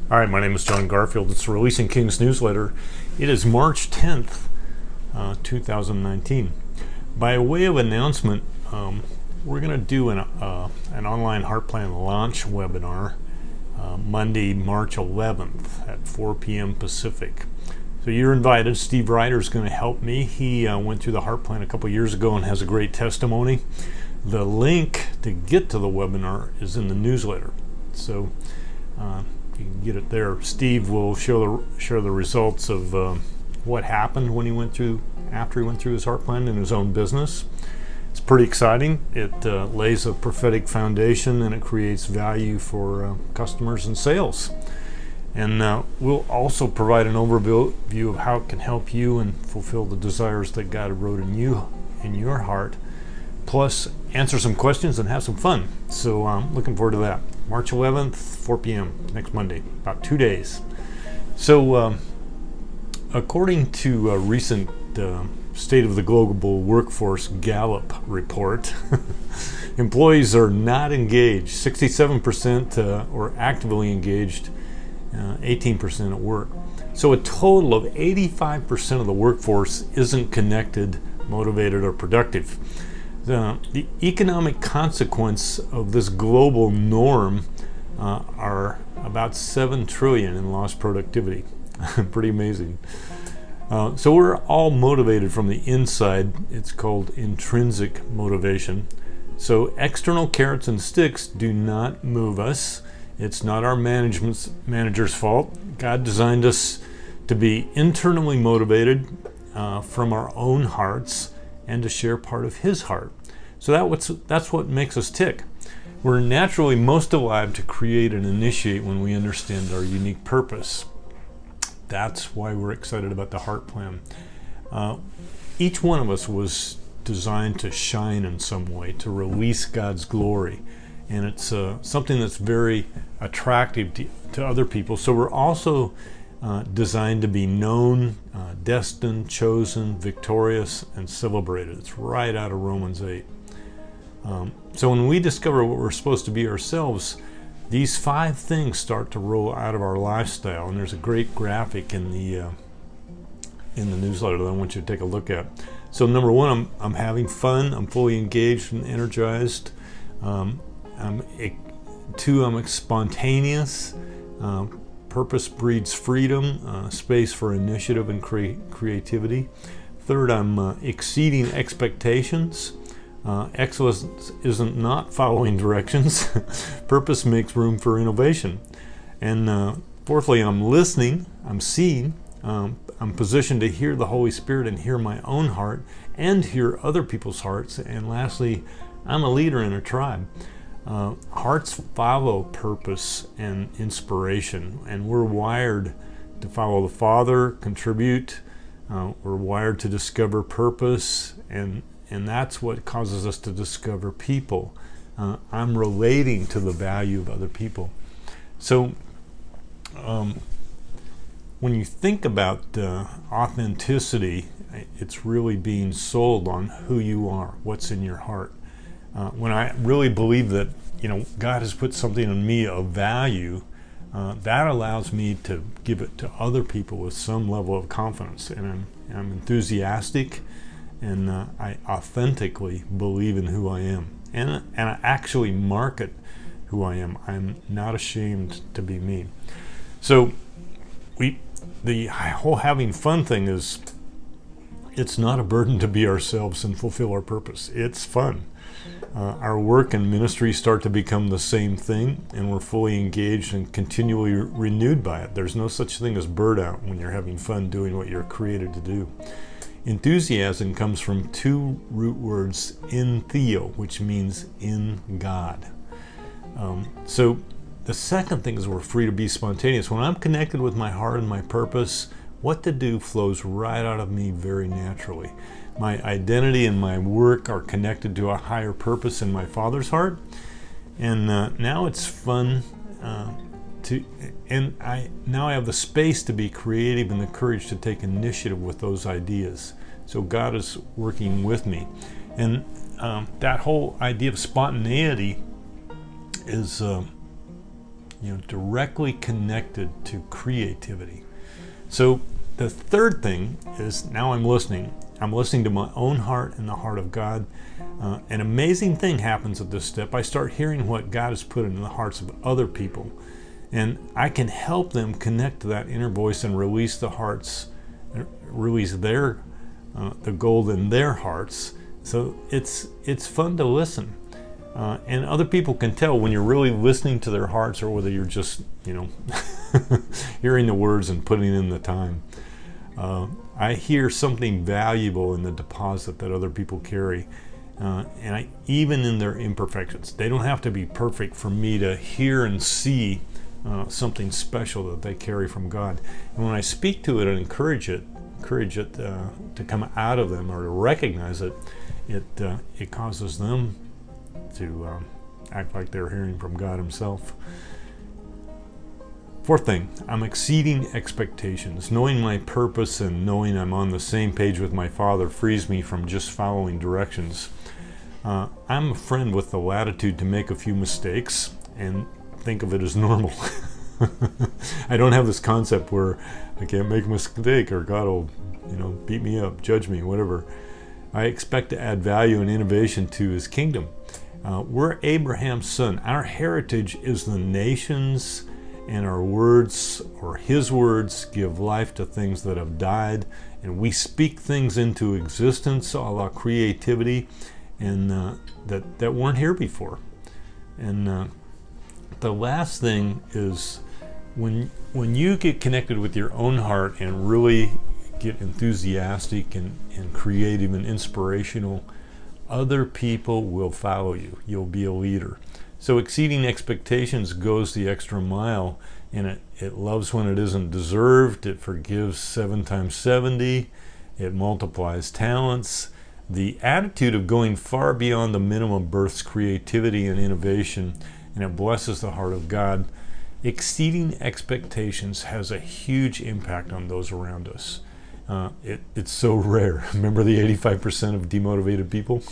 All right, my name is John Garfield. It's the Releasing Kings newsletter. It is March 10th, 2019. By way of announcement, we're going to do an online heart plan launch webinar Monday, March 11th at 4 p.m. Pacific. So you're invited. Steve Ryder is going to help me. He went through the heart plan a couple years ago and has a great testimony. The link to get to the webinar is in the newsletter. So you can get it there. Steve will share the results of what happened when after he went through his heart plan in his own business. It's pretty exciting. It lays a prophetic foundation and it creates value for customers and sales. And we'll also provide an overview of how it can help you and fulfill the desires that God wrote in your heart. Plus, answer some questions and have some fun. So I'm looking forward to that. March 11th, 4 p.m. next Monday, about 2 days. So according to a recent State of the Global Workforce Gallup report, employees are not engaged, 67% or actively engaged, 18% at work. So a total of 85% of the workforce isn't connected, motivated, or productive. The economic consequence of this global norm are about $7 trillion in lost productivity. Pretty amazing. So we're all motivated from the inside. It's called intrinsic motivation. So external carrots and sticks do not move us. It's not our manager's fault. God designed us to be internally motivated from our own hearts and to share part of His heart. So that's what makes us tick. We're naturally most alive to create and initiate when we understand our unique purpose. That's why we're excited about the heart plan. Each one of us was designed to shine in some way, to release God's glory. And it's something that's very attractive to other people. So we're also designed to be known, destined, chosen, victorious, and celebrated. It's right out of Romans 8. So when we discover what we're supposed to be ourselves, these 5 things start to roll out of our lifestyle. And there's a great graphic in the newsletter that I want you to take a look at. So number 1, I'm having fun. I'm fully engaged and energized. 2, I'm spontaneous. Purpose breeds freedom, space for initiative and creativity. 3rd, I'm exceeding expectations. Excellence isn't not following directions. Purpose makes room for innovation. And 4thly, I'm listening. I'm seeing. I'm positioned to hear the Holy Spirit and hear my own heart and hear other people's hearts. And lastly, I'm a leader in a tribe. Hearts follow purpose and inspiration, and we're wired to follow the Father, contribute. We're wired to discover purpose, and that's what causes us to discover people. I'm relating to the value of other people. So when you think about authenticity, it's really being sold on who you are, what's in your heart. When I really believe that God has put something in me of value, that allows me to give it to other people with some level of confidence. And I'm enthusiastic, and I authentically believe in who I am. And I actually market who I am. I'm not ashamed to be me. So the whole having fun thing is, it's not a burden to be ourselves and fulfill our purpose. It's fun. Our work and ministry start to become the same thing, and we're fully engaged and continually renewed by it. There's no such thing as burnout when you're having fun doing what you're created to do. Enthusiasm comes from 2 root words, in theo, which means in God. So the second thing is we're free to be spontaneous. When I'm connected with my heart and my purpose, what to do flows right out of me very naturally. My identity and my work are connected to a higher purpose in my Father's heart, and now it's fun now I have the space to be creative and the courage to take initiative with those ideas. So God is working with me, and that whole idea of spontaneity is directly connected to creativity. So the third thing is, now I'm listening. I'm listening to my own heart and the heart of God. An amazing thing happens at this step. I start hearing what God has put into the hearts of other people, and I can help them connect to that inner voice and release the gold in their hearts. So it's fun to listen, and other people can tell when you're really listening to their hearts, or whether you're just hearing the words and putting in the time. I hear something valuable in the deposit that other people carry, and even in their imperfections. They don't have to be perfect for me to hear and see something special that they carry from God. And when I speak to it and encourage it to come out of them, or to recognize it, it causes them to act like they're hearing from God Himself. Fourth thing, I'm exceeding expectations. Knowing my purpose and knowing I'm on the same page with my Father frees me from just following directions. I'm a friend with the latitude to make a few mistakes and think of it as normal. I don't have this concept where I can't make a mistake, or God will, beat me up, judge me, whatever. I expect to add value and innovation to His kingdom. We're Abraham's son. Our heritage is the nations, and our words, or His words, give life to things that have died, and we speak things into existence, a la creativity, and that weren't here before. And the last thing is, when you get connected with your own heart and really get enthusiastic and creative and inspirational, other people will follow you. You'll be a leader. So exceeding expectations goes the extra mile, and it loves when it isn't deserved. It forgives 7 times 70. It multiplies talents. The attitude of going far beyond the minimum births creativity and innovation, and it blesses the heart of God. Exceeding expectations has a huge impact on those around us. It's so rare. Remember the 85% of demotivated people?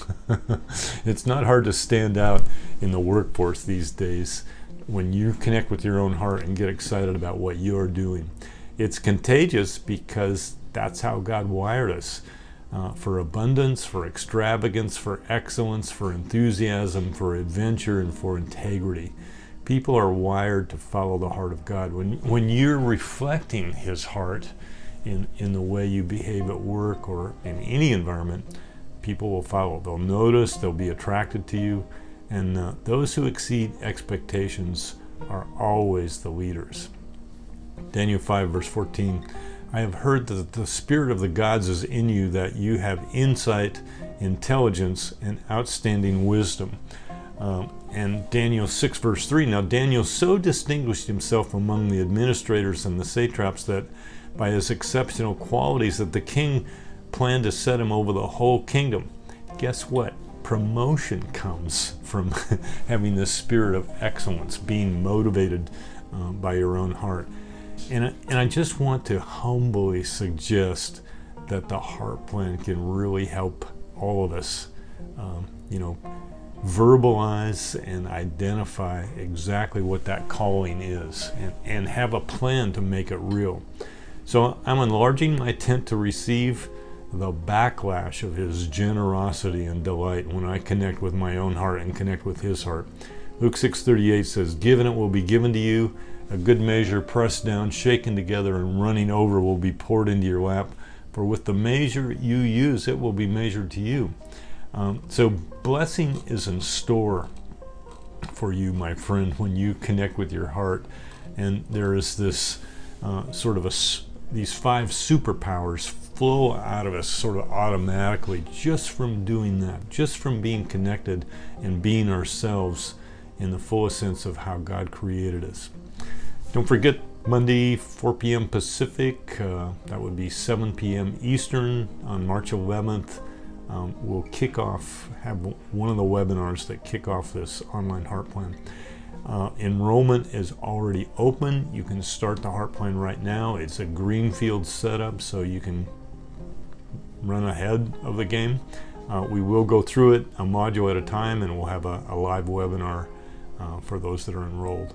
It's not hard to stand out in the workforce these days when you connect with your own heart and get excited about what you're doing. It's contagious because that's how God wired us. For abundance, for extravagance, for excellence, for enthusiasm, for adventure, and for integrity. People are wired to follow the heart of God. When you're reflecting His heart in the way you behave at work or in any environment, people will follow. They'll notice, they'll be attracted to you, and those who exceed expectations are always the leaders. Daniel 5 verse 14, I have heard that the Spirit of the gods is in you, that you have insight, intelligence, and outstanding wisdom. And Daniel 6 verse 3, now Daniel so distinguished himself among the administrators and the satraps that by his exceptional qualities that the king planned to set him over the whole kingdom. Guess what? Promotion comes from having this spirit of excellence, being motivated by your own heart. And I just want to humbly suggest that the heart plan can really help all of us, verbalize and identify exactly what that calling is, and have a plan to make it real. So I'm enlarging my tent to receive the backlash of His generosity and delight when I connect with my own heart and connect with His heart. Luke 6:38 says, given it will be given to you, a good measure pressed down, shaken together, and running over will be poured into your lap. For with the measure you use, it will be measured to you. So blessing is in store for you, my friend, when you connect with your heart. And there is this these 5 superpowers flow out of us sort of automatically just from doing that, just from being connected and being ourselves in the fullest sense of how God created us. Don't forget, Monday, 4 p.m. Pacific, that would be 7 p.m. Eastern on March 11th. We'll have one of the webinars that kick off this online heart plan. Enrollment is already open. You can start the heart plan right now. It's a greenfield setup, so you can run ahead of the game. We will go through it a module at a time, and we'll have a live webinar for those that are enrolled.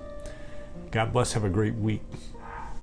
God bless. Have a great week.